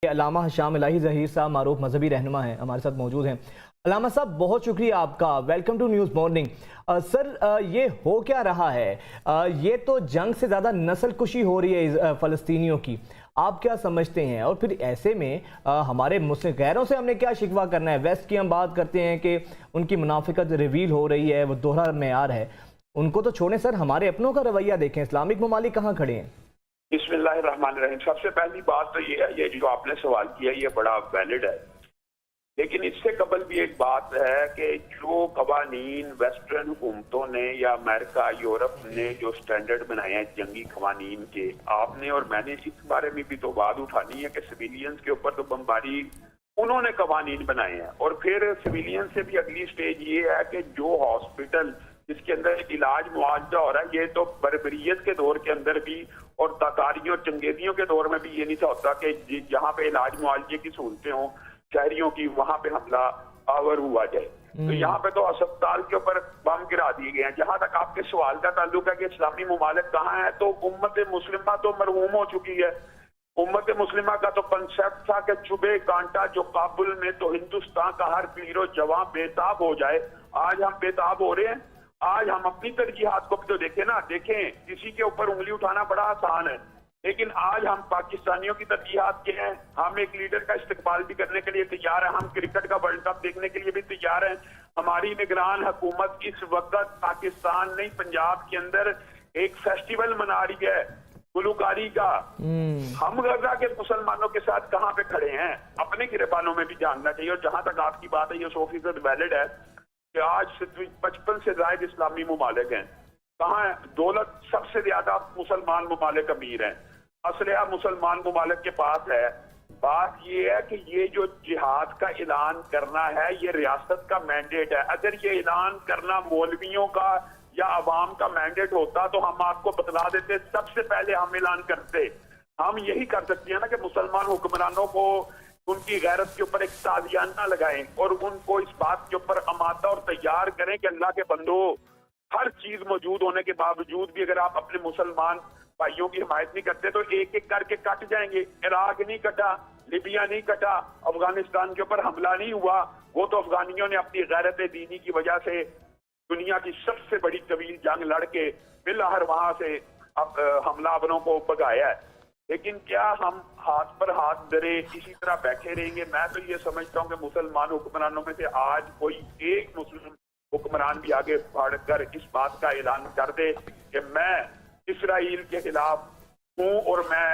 علامہ ہشام الہی ظہیر صاحب معروف مذہبی رہنما ہیں، ہمارے ساتھ موجود ہیں۔ علامہ صاحب بہت شکریہ آپ کا، ویلکم ٹو نیوز مارننگ۔ سر یہ ہو کیا رہا ہے؟ یہ تو جنگ سے زیادہ نسل کشی ہو رہی ہے فلسطینیوں کی، آپ کیا سمجھتے ہیں؟ اور پھر ایسے میں ہمارے مسلم غیروں سے ہم نے کیا شکوہ کرنا ہے؟ ویسٹ کی ہم بات کرتے ہیں کہ ان کی منافقت ریویل ہو رہی ہے، وہ دوہرا معیار ہے، ان کو تو چھوڑیں سر، ہمارے اپنوں کا رویہ دیکھیں، اسلامک ممالک کہاں کھڑے ہیں؟ بسم اللہ الرحمن الرحیم۔ سب سے پہلی بات تو یہ ہے، یہ جو آپ نے سوال کیا یہ بڑا ویلڈ ہے، لیکن اس سے قبل بھی ایک بات ہے کہ جو قوانین ویسٹرن حکومتوں نے یا امریکہ یورپ نے جو سٹینڈرڈ بنائے ہیں جنگی قوانین کے، آپ نے اور میں نے اس بارے میں بھی تو بات اٹھانی ہے کہ سویلینز کے اوپر تو بمباری انہوں نے قوانین بنائے ہیں، اور پھر سویلین سے بھی اگلی سٹیج یہ ہے کہ جو ہاسپٹل جس کے اندر علاج معالجہ ہو رہا ہے، یہ تو بربریت کے دور کے اندر بھی اور تاتاریوں اور چنگیزیوں کے دور میں بھی یہ نہیں ہوتا کہ جہاں پہ علاج معالجے کی سہولتیں ہوں شہریوں کی، وہاں پہ حملہ آور ہوا جائے۔ تو یہاں پہ تو اسپتال کے اوپر بم گرا دیے گئے ہیں۔ جہاں تک آپ کے سوال کا تعلق ہے کہ اسلامی ممالک کہاں ہیں، تو امت مسلمہ تو مرحوم ہو چکی ہے۔ امت مسلمہ کا تو کنسیپٹ تھا کہ چبھے کانٹا جو کابل میں تو ہندوستان کا ہر پیر و جوان بےتاب ہو جائے۔ آج ہم بےتاب ہو رہے ہیں۔ آج ہم اپنی ترجیحات کو بھی تو دیکھیں نا، دیکھیں کسی کے اوپر انگلی اٹھانا بڑا آسان ہے، لیکن آج ہم پاکستانیوں کی ترجیحات کیا ہیں؟ ہم ایک لیڈر کا استقبال بھی کرنے کے لیے تیار ہیں، ہم کرکٹ کا ورلڈ کپ دیکھنے کے لیے بھی تیار ہیں۔ ہماری نگران حکومت اس وقت پاکستان نہیں پنجاب کے اندر ایک فیسٹیول منا رہی ہے گلوکاری کا۔ ہم غزہ کے مسلمانوں کے ساتھ کہاں پہ کھڑے ہیں؟ اپنے گریبانوں میں بھی جاننا چاہیے۔ اور جہاں تک آپ کی بات ہے یہ 100% ویلڈ ہے کہ آج 55 سے زائد اسلامی ممالک ہیں، کہاں ہے دولت؟ سب سے زیادہ مسلمان ممالک امیر ہیں، اسلحہ مسلمان ممالک کے پاس ہے۔ بات یہ ہے کہ یہ جو جہاد کا اعلان کرنا ہے یہ ریاست کا مینڈیٹ ہے۔ اگر یہ اعلان کرنا مولویوں کا یا عوام کا مینڈیٹ ہوتا تو ہم آپ کو بتلا دیتے، سب سے پہلے ہم اعلان کرتے۔ ہم یہی کر سکتے ہیں نا کہ مسلمان حکمرانوں کو ان کی غیرت کے اوپر ایک تازیانہ لگائیں اور ان کو اس بات کے اوپر آمادہ اور تیار کریں کہ اللہ کے بندو، ہر چیز موجود ہونے کے باوجود بھی اگر آپ اپنے مسلمان بھائیوں کی حمایت نہیں کرتے تو ایک ایک کر کے کٹ جائیں گے۔ عراق نہیں کٹا، لیبیا نہیں کٹا، افغانستان کے اوپر حملہ نہیں ہوا، وہ تو افغانیوں نے اپنی غیرت دینی کی وجہ سے دنیا کی سب سے بڑی طویل جنگ لڑ کے بالآخر وہاں سے حملہ آوروں کو بھگایا ہے۔ لیکن کیا ہم ہاتھ پر ہاتھ دھرے اسی طرح بیٹھے رہیں گے؟ میں تو یہ سمجھتا ہوں کہ مسلمان حکمرانوں میں سے آج کوئی ایک مسلم حکمران بھی آگے بڑھ کر اس بات کا اعلان کر دے کہ میں اسرائیل کے خلاف ہوں اور میں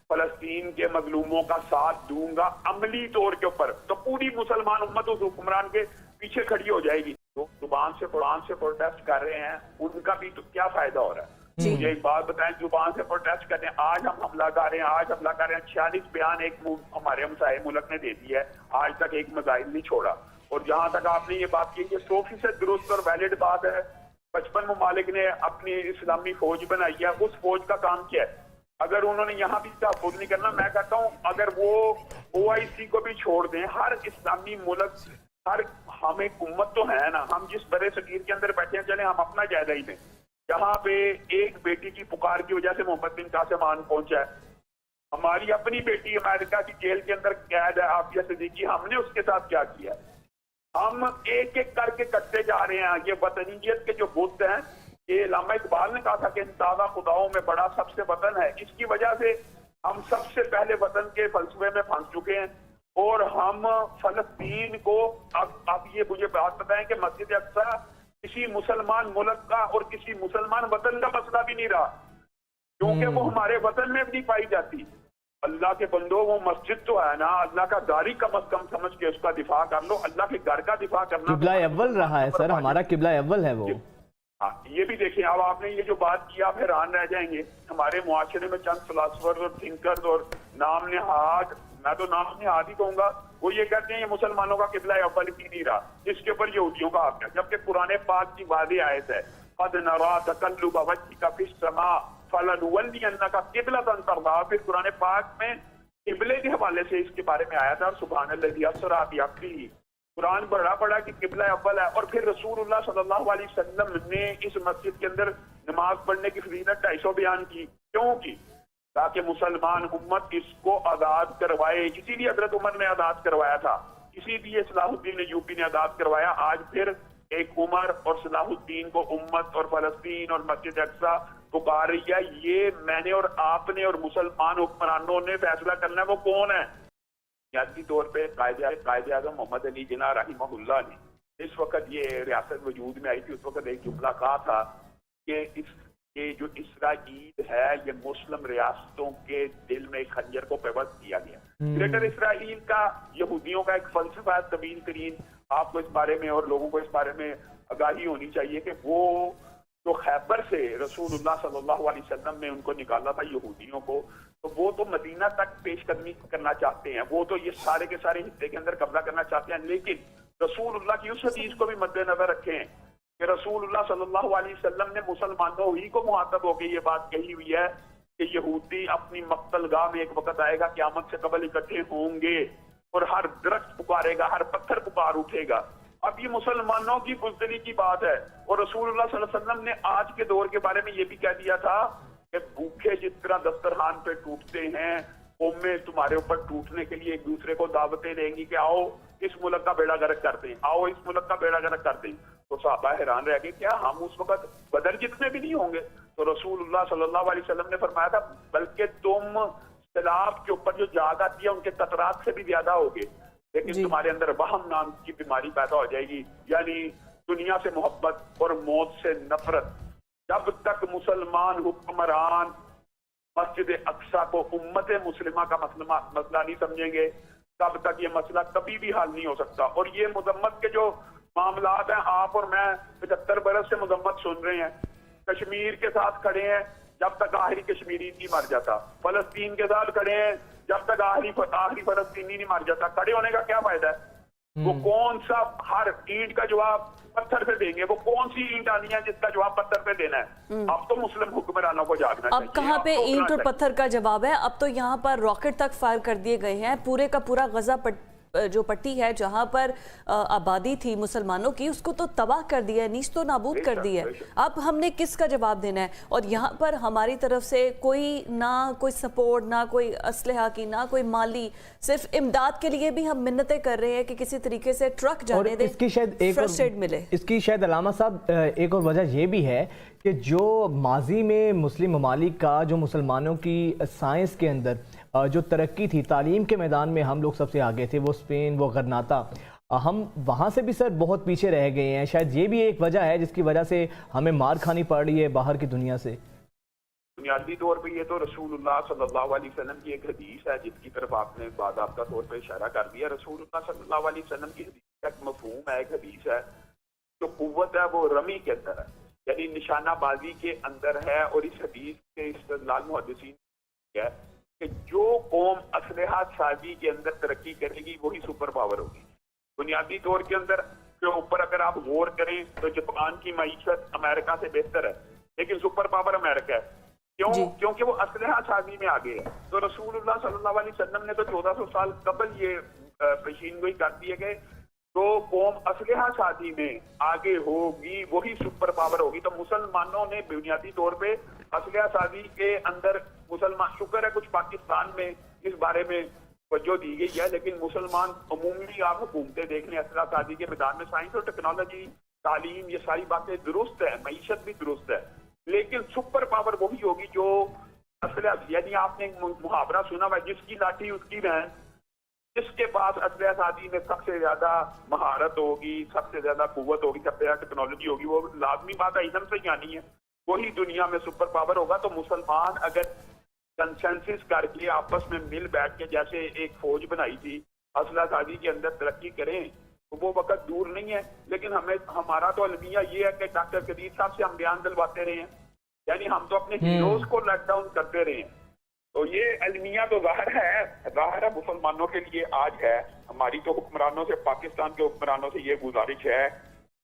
فلسطین کے مظلوموں کا ساتھ دوں گا عملی طور کے اوپر، تو پوری مسلمان امت اس حکمران کے پیچھے کھڑی ہو جائے گی۔ جو زبان سے قرآن سے پروٹیسٹ کر رہے ہیں ان کا بھی تو کیا فائدہ ہو رہا ہے؟ مجھے ایک بات بتائیں، زبان سے پروٹیسٹ کرتے ہیں، آج ہم حملہ کر رہے ہیں، آج حملہ کر رہے ہیں، 46 بیان ایک ہمارے ہمسائے ملک نے دے دی ہے، آج تک ایک میزائل نہیں چھوڑا۔ اور جہاں تک آپ نے یہ بات کی، یہ 100% درست اور ویلڈ بات ہے۔ 55 ممالک نے اپنی اسلامی فوج بنائی ہے، اس فوج کا کام کیا ہے؟ اگر انہوں نے یہاں بھی تحفظ نہیں کرنا، میں کہتا ہوں اگر وہ OIC کو بھی چھوڑ دیں، ہر اسلامی ملک، ہر ہم ایک امت تو ہے نا، ہم جس برے صغیر کے اندر بیٹھے ہیں، چلیں ہم اپنا جائزہ ہی دیں۔ جہاں پہ ایک بیٹی کی پکار کی وجہ سے محمد بن قاسم آن پہنچا ہے، ہماری اپنی بیٹی امریکہ کی جیل کے اندر قید ہے عافیہ صدیقی، ہم نے اس کے ساتھ کیا کیا؟ ہم ایک ایک کر کے کٹتے جا رہے ہیں۔ یہ وطنیت کے جو بت ہیں، یہ علامہ اقبال نے کہا تھا کہ ان تازہ خداؤں میں بڑا سب سے وطن ہے، اس کی وجہ سے ہم سب سے پہلے وطن کے فلسفے میں پھنس چکے ہیں، اور ہم فلسطین کو اب یہ مجھے بات بتائیں کہ مسجد اقصی کسی مسلمان ملک کا اور کسی مسلمان وطن کا مسئلہ بھی نہیں رہا، کیونکہ وہ ہمارے وطن میں بھی نہیں پائی جاتی۔ اللہ کے بندو، وہ مسجد تو ہے نا، اللہ کا گھر ہی کم از کم سمجھ کے اس کا دفاع کر لو۔ اللہ کے گھر کا دفاع کرنا قبلہ اول رہا ہے سر، ہمارا قبلہ اول ہے وہ۔ ہاں، یہ بھی دیکھیں، اب آپ نے یہ جو بات کی آپ حیران رہ جائیں گے۔ ہمارے معاشرے میں چند فلاسفر اور تھنکرز اور نام نہاد، میں تو نام نہاد ہی کہوں گا، وہ یہ کہتے ہیں یہ مسلمانوں کا قبلہ اول ہی نہیں رہا، اس کے اوپر یہودیوں کا حق ہے، جبکہ قرآن پاک کی واضح آیت ہے قد نرا تقلب وجهك في السماء فلنولينك قبلة ترضاها۔ پھر قرآن پاک میں قبلے کے حوالے سے اس کے بارے میں آیا تھا، سبحان الذی اسری بعبده۔ قرآن بڑا پڑا کہ قبلہ اول ہے، اور پھر رسول اللہ صلی اللہ علیہ وسلم نے اس مسجد کے اندر نماز پڑھنے کی فضیلت 250 بیان کی۔ کیوں کی؟ ताकि मुसलमान उम्मत इसको आजाद करवाए। इसीलिए हजरत उमर ने आजाद करवाया था, इसीलिए सलाहुद्दीन यूपी ने आजाद करवाया। आज फिर एक उमर और सलाहुद्दीन को उम्मत और फलस्तीन और मस्जिद अक्सा पुकार रही है। ये मैंने और आपने और मुसलमान हुक्मरानों ने फैसला करना है। वो कौन है? बुनियादी तौर पे कायदे आज़म मोहम्मद अली जिन्ना रहिमहुल्लाह ने इस वक्त ये रियासत वजूद में आई थी, उस वक्त एक जुमला कहा था कि ये जो इसराइल है ये मुस्लिम रियासतों के दिल में खंजर को पेवस्त किया गया। ग्रेटर इसराइल का यहूदियों का एक फलसफा तवील तरीन, आपको इस बारे में और लोगों को इस बारे में आगाही होनी चाहिए कि वो जो खैबर से रसूलुल्लाह सल्लल्लाहु अलैहि वसल्लम ने उनको निकाला था यहूदियों को, तो वो तो मदीना तक पेशकदमी करना चाहते हैं, वो तो ये सारे के सारे हिस्से के अंदर कब्जा करना चाहते हैं। लेकिन रसूलुल्लाह की उस हदीस को भी मद्देनजर रखें कि रसूलुल्लाह सल्लल्लाहु अलैहि वसल्लम ने मुसलमानों ही को मुहातब होकर ये बात कही हुई है कि यहूदी अपनी मक्तलगाह में एक वक्त आएगा, क़यामत से कबल इकट्ठे होंगे और हर दरख्त पुकारेगा, हर पत्थर पुकार उठेगा। अब ये मुसलमानों की बुज़दिली की बात है। और रसूलुल्लाह सल्लल्लाहु अलैहि वसल्लम ने आज के दौर के बारे में ये भी कह दिया था कि भूखे जिस तरह दस्तरखान पे टूटते हैं, कौमें तुम्हारे ऊपर टूटने के लिए एक दूसरे को दावतें देंगी कि आओ इस मुल्क का बेड़ा गर्क करते हैं, आओ इस मुल्क का बेड़ा गर्क करते हैं। तो सहाबा हैरान रह गए, क्या हम उस वक्त बदर जितने भी नहीं होंगे? तो रसूलुल्लाह सल्लल्लाहु अलैहि वसल्लम ने फरमाया था बल्कि तुम सैलाब के ऊपर जो जाग आती है उनके कतरात से भी ज्यादा होगे, लेकिन तुम्हारे अंदर वहम नाम की बीमारी पैदा हो जाएगी, यानी दुनिया से मोहब्बत और मौत से नफरत। जब तक मुसलमान हुक्मरान मस्जिद अक्सा को उम्मत मुस्लिमा का मसला नहीं समझेंगे, तब तक ये मसला कभी भी हल नहीं हो सकता। और ये मजम्मत के जो मामलात हैं, आप और मैं 75 बरस से मजम्मत सुन रहे हैं। कश्मीर के साथ खड़े हैं जब तक आखिरी कश्मीरी नहीं मर जाता, फलस्तीन के साथ खड़े हैं जब तक आखिरी फलस्तीनी नहीं मर जाता। खड़े होने का क्या फायदा है? वो कौन सा हर ईंट का जवाब पत्थर पे देंगे? वो कौन सी ईंट आनी है जिसका जवाब पत्थर पे देना है? अब तो मुस्लिम हुक्मरानों को जागना चाहिए। अब कहाँ पे ईंट और पत्थर का जवाब है? अब तो यहाँ पर रॉकेट तक फायर कर दिए गए हैं। पूरे का पूरा गजा जो पट्टी है जहां पर आबादी थी मुसलमानों की, उसको तो तबाह कर दिया है, नीच तो नाबूद कर दिया है। अब हमने किसका जवाब देना है? और यहाँ पर हमारी तरफ से कोई सपोर्ट, ना कोई असलहा की, ना कोई माली, सिर्फ इमदाद के लिए भी हम मिन्नतें कर रहे हैं कि किसी तरीके से ट्रक जाने दे, इसकी शायद फर्स्ट एड मिले। इसकी शायद अलामा साहब एक और वजह ये भी है कि जो माजी में मुस्लिम ममालिक का जो मुसलमानों की साइंस के अंदर जो तरक्की थी, तालीम के मैदान में हम लोग सबसे आगे थे, वो स्पेन, वो गरनाता, हम वहाँ से भी सर बहुत पीछे रह गए हैं। शायद ये भी एक वजह है जिसकी वजह से हमें मार खानी पड़ रही है बाहर की दुनिया से। बुनियादी तौर पे ये तो रसूलुल्लाह सल्लल्लाहु अलैहि वसल्लम की एक हदीस है जिसकी तरफ आपने बाकायदा तौर पे इशारा कर दिया। रसूलुल्लाह सल्लल्लाहु अलैहि वसल्लम की हदीस का एक मफहूम है, एक हदीस है, जो कुव्वत है वो रमी के अंदर है, यानी निशानाबाजी के अंदर है। और इस हदीस के इस्तेदलाल मुहद्दिसीन है कि जो कौम असलहा साजी के अंदर तरक्की करेगी वही सुपर पावर होगी। बुनियादी तौर के अंदर के ऊपर अगर आप गौर करें तो जापान की मईशत अमेरिका से बेहतर है, लेकिन सुपर पावर अमेरिका है। क्यों? क्योंकि वो असलहा साजी में आगे है। तो रसूलुल्लाह सल्लल्लाहु अलैहि वसल्लम ने तो 1400 साल कबल ये पेशीनगोई कर दिए गए, तो कौम असलहा साजी में आगे होगी वही सुपर पावर होगी। तो मुसलमानों ने बुनियादी तौर पे असलहा साजी के अंदर मुसलमान, शुक्र है कुछ पाकिस्तान में इस बारे में तवज्जो दी गई है, लेकिन मुसलमान अमूमी आप हुकूमतें देख लें असलहा साजी के मैदान में, साइंस और टेक्नोलॉजी, तालीम, ये सारी बातें दुरुस्त है, मईशत भी दुरुस्त है, लेकिन सुपर पावर वही होगी जो असलहा, यानी आपने मुहावरा सुना हुआ, जिसकी लाठी उसकी बहन। जिसके पास असलहा साजी में सबसे ज्यादा महारत होगी, सबसे ज्यादा कुव्वत होगी, सबसे ज्यादा टेक्नोलॉजी होगी, वो लाजमी बात है, इल्म से ही आनी है, वही दुनिया में सुपर पावर होगा। तो मुसलमान अगर कंसेंसस करके आपस में मिल बैठ के जैसे एक फौज बनाई थी, असलहा साजी के अंदर तरक्की करें, तो वो वक्त दूर नहीं है। लेकिन हमारा तो अलमिया ये है कि डॉक्टर कदीर साहब से हम बयान दिलवाते रहे हैं, यानी हम तो अपने हीरोज को लेट डाउन करते रहे हैं। तो ये अलमिया तो जाहिर है मुसलमानों के लिए आज है। हमारी तो हुक्मरानों से, पाकिस्तान के हुक्मरानों से ये गुजारिश है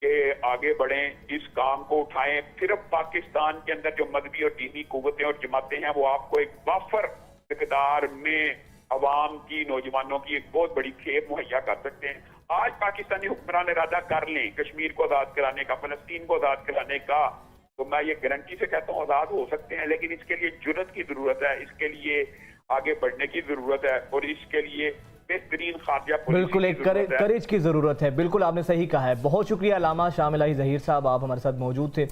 कि आगे बढ़ें, इस काम को उठाएं। सिर्फ पाकिस्तान के अंदर जो मजहबी और दीनी कुव्वतें और जमातें हैं वो आपको एक वाफर मिकदार में अवाम की, नौजवानों की एक बहुत बड़ी खेप मुहैया कर सकते हैं। आज पाकिस्तानी हुक्मरान इरादा कर लें कश्मीर को आजाद कराने का, फलस्तीन को आजाद कराने का, तो मैं ये गारंटी से कहता हूँ आज़ाद हो सकते हैं, लेकिन इसके लिए जुर्रत की ज़रूरत है, इसके लिए आगे बढ़ने की ज़रूरत है और इसके लिए बेहतरीन खारजा पॉलिसी बिल्कुल एक की ज़रूरत है। करेज की जरूरत है। बिल्कुल आपने सही कहा है। बहुत शुक्रिया अल्लामा शाह इलाही ज़हीर साहब, आप हमारे साथ मौजूद थे।